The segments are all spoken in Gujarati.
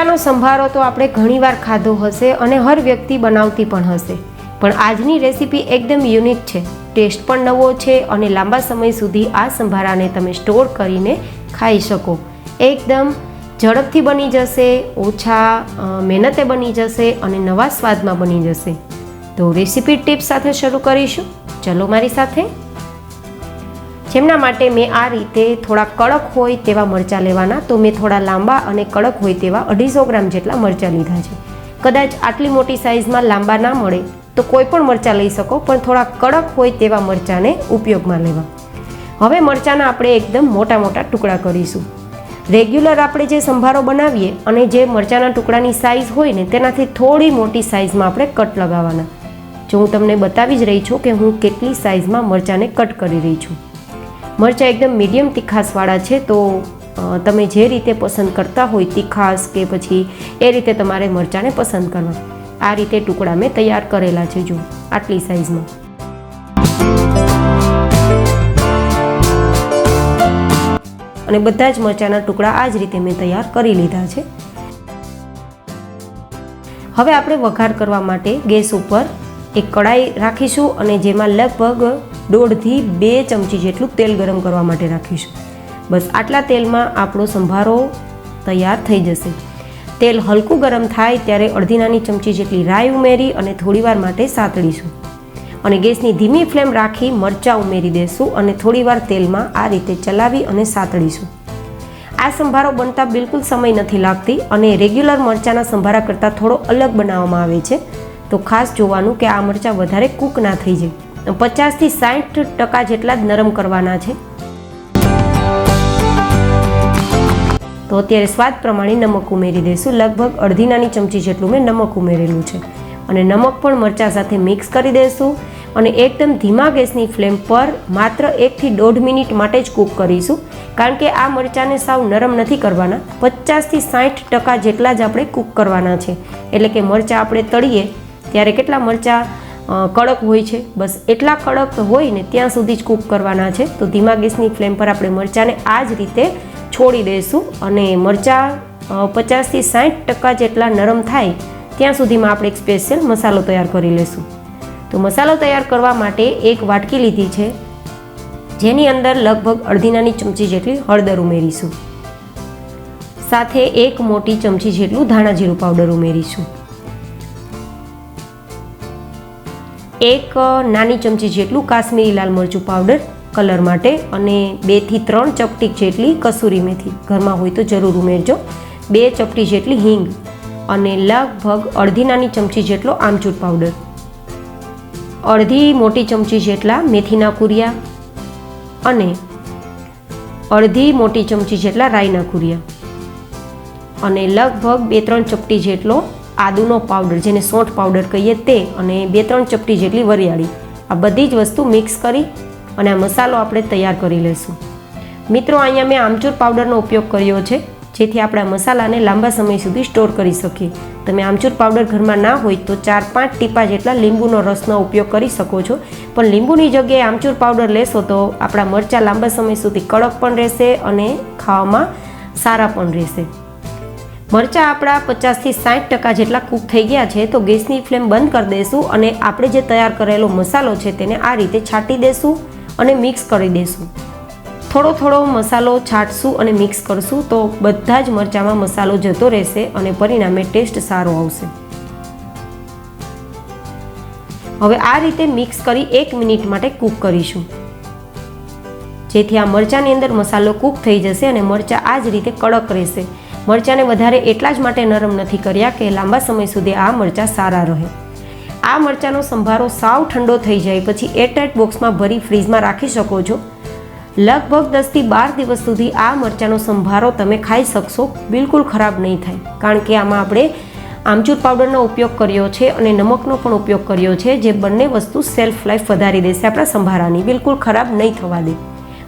મરચાનો સંભારો તો આપણે ઘણીવાર ખાધો હશે અને હર વ્યક્તિ બનાવતી પણ હશે, પણ આજની રેસીપી એકદમ યુનિક છે. ટેસ્ટ પણ નવો છે અને લાંબા સમય સુધી આ સંભારાને તમે સ્ટોર કરીને ખાઈ શકો. એકદમ ઝડપથી બની જશે, ઓછા મહેનતે બની જશે અને નવા સ્વાદમાં બની જશે. તો રેસીપી ટિપ્સ સાથે શરૂ કરીશું. ચલો મારી સાથે. જેમના માટે મેં આ રીતે થોડા કડક હોય તેવા મરચાં લેવાના, તો મેં થોડા લાંબા અને કડક હોય તેવા 250 ગ્રામ જેટલા મરચાં લીધા છે. કદાચ આટલી મોટી સાઇઝમાં લાંબા ના મળે તો કોઈ પણ મરચાં લઈ શકો, પણ થોડા કડક હોય તેવા મરચાંને ઉપયોગમાં લેવા. હવે મરચાંના આપણે એકદમ મોટા મોટા ટુકડા કરીશું. રેગ્યુલર આપણે જે સંભારો બનાવીએ અને જે મરચાંના ટુકડાની સાઇઝ હોય ને તેનાથી થોડી મોટી સાઇઝમાં આપણે કટ લગાવવાના. જો હું તમને બતાવી જ રહી છું કે હું કેટલી સાઇઝમાં મરચાંને કટ કરી રહી છું. મરચાં એકદમ મીડિયમ તીખાસવાળા છે, તો તમે જે રીતે પસંદ કરતા હોય તીખાસ કે પછી એ રીતે તમારે મરચાંને પસંદ કરવા. આ રીતે ટુકડા મેં તૈયાર કરેલા છે, જો આટલી સાઇઝમાં. અને બધા જ મરચાંના ટુકડા આ જ રીતે મેં તૈયાર કરી લીધા છે. હવે આપણે વઘાર કરવા માટે ગેસ ઉપર એક કડાઈ રાખીશું અને જેમાં લગભગ 1.5 થી 2 ચમચી જેટલું તેલ ગરમ કરવા માટે રાખીશું. બસ આટલા તેલમાં આપણો સંભારો તૈયાર થઈ જશે. તેલ હલકું ગરમ થાય ત્યારે અડધી નાની ચમચી જેટલી રાઈ ઉમેરી અને થોડીવાર માટે સાતળીશું. અને ગેસની ધીમી ફ્લેમ રાખી મરચાં ઉમેરી દઈશું અને થોડીવાર તેલમાં આ રીતે ચલાવી અને સાતળીશું. આ સંભારો બનતા બિલકુલ સમય નથી લાગતી અને રેગ્યુલર મરચાંના સંભારા કરતાં થોડો અલગ બનાવવામાં આવે છે. તો ખાસ જોવાનું કે આ મરચાં વધારે કૂક ના થઈ જાય. 50 થી 60% જેટલા જ નરમ કરવાના છે. તો અત્યારે સ્વાદ પ્રમાણે નમક ઉમેરી દઈશું. લગભગ અડધી નાની ચમચી જેટલું મેં નમક ઉમેરેલું છે અને નમક પણ મરચાં સાથે મિક્સ કરી દઈશું અને એકદમ ધીમા ગેસની ફ્લેમ પર માત્ર 1 થી 1.5 મિનિટ માટે જ કૂક કરીશું, કારણ કે આ મરચાંને સાવ નરમ નથી કરવાના. 50 થી 60% જેટલા જ આપણે કૂક કરવાના છે. એટલે કે મરચાં આપણે તળીએ ત્યારે કેટલા મરચાં કડક હોય છે, બસ એટલા કડક હોય ને ત્યાં સુધી જ કૂક કરવાના છે. તો ધીમા ગેસની ફ્લેમ પર આપણે મરચાંને આ જ રીતે છોડી દઈશું અને મરચાં 50 થી 60% જેટલા નરમ થાય ત્યાં સુધીમાં આપણે એક સ્પેશિયલ મસાલો તૈયાર કરી લઈશું. તો મસાલો તૈયાર કરવા માટે એક વાટકી લીધી છે, જેની અંદર લગભગ અડધી નાની ચમચી જેટલી હળદર ઉમેરીશું. સાથે 1 મોટી ચમચી જેટલું ધાણા જીરું પાવડર ઉમેરીશું. 1 નાની ચમચી જેટલું કાશ્મીરી લાલ મરચું પાવડર કલર માટે અને 2 થી 3 ચપટી જેટલી કસૂરી મેથી, ઘરમાં હોય તો જરૂર ઉમેરજો. 2 ચપટી જેટલી હિંગ અને લગભગ અડધી નાની ચમચી જેટલો આમચૂર પાવડર, અડધી મોટી ચમચી જેટલા મેથીના કુરિયા અને અડધી મોટી ચમચી જેટલા રાઈના કુરિયા અને લગભગ 2-3 ચપટી જેટલો આદુનો પાવડર, જેને સોંઠ પાવડર કહીએ તે, અને 2-3 ચપટી જેટલી વરિયાળી. આ બધી જ વસ્તુ મિક્સ કરી અને આ મસાલો આપણે તૈયાર કરી લઈશું. મિત્રો, અહીંયા મેં આમચૂર પાવડરનો ઉપયોગ કર્યો છે, જેથી આપણે આ મસાલાને લાંબા સમય સુધી સ્ટોર કરી શકીએ. તમે આમચૂર પાવડર ઘરમાં ના હોય તો 4-5 ટીપા જેટલા લીંબુનો રસનો ઉપયોગ કરી શકો છો, પણ લીંબુની જગ્યાએ આમચૂર પાવડર લેશો તો આપણા મરચાં લાંબા સમય સુધી કડક પણ રહેશે અને ખાવામાં સારા પણ રહેશે. મરચાં આપણા 50 થી 60% જેટલા કૂક થઈ ગયા છે, તો ગેસની ફ્લેમ બંધ કરી દઈશું અને આપણે જે તૈયાર કરેલો મસાલો છે તેને આ રીતે છાંટી દઈશું અને મિક્સ કરી દઈશું. થોડો થોડો મસાલો છાંટશું અને મિક્સ કરશું તો બધા જ મરચાંમાં મસાલો જતો રહેશે અને પરિણામે ટેસ્ટ સારો આવશે. હવે આ રીતે મિક્સ કરી 1 મિનિટ માટે કૂક કરીશું, જેથી આ મરચાંની અંદર મસાલો કૂક થઈ જશે અને મરચાં આ જ રીતે કડક રહેશે. મરચાંને વધારે એટલા જ માટે નરમ નથી કર્યા કે લાંબા સમય સુધી આ મરચાં સારા રહે. આ મરચાંનો સંભારો સાવ ઠંડો થઈ જાય પછી એરટાઇટ બોક્સમાં ભરી ફ્રીઝમાં રાખી શકો છો. લગભગ 10 થી 12 દિવસ સુધી આ મરચાંનો સંભારો તમે ખાઈ શકશો. બિલકુલ ખરાબ નહીં થાય, કારણ કે આમાં આપણે આમચૂર પાવડરનો ઉપયોગ કર્યો છે અને નમકનો પણ ઉપયોગ કર્યો છે, જે બંને વસ્તુ સેલ્ફ લાઈફ વધારી દેશે આપણા સંભારાની. બિલકુલ ખરાબ નહીં થવા દે.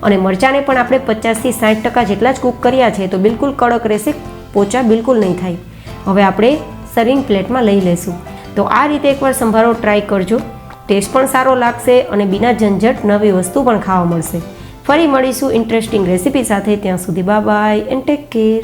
અને મરચાંને પણ આપણે 50 થી 60% જેટલા જ કૂક કર્યા છે, તો બિલકુલ કડક રહેશે, પોચા બિલકુલ નહીં થાય. હવે આપણે સર્વિંગ પ્લેટમાં લઈ લઈશું. તો આ રીતે એકવાર સંભારો ટ્રાય કરજો, ટેસ્ટ પણ સારો લાગશે અને બિના ઝંઝટ નવી વસ્તુ પણ ખાવા મળશે. ફરી મળીશું ઇન્ટરેસ્ટિંગ રેસીપી સાથે. ત્યાં સુધી bye bye and take care.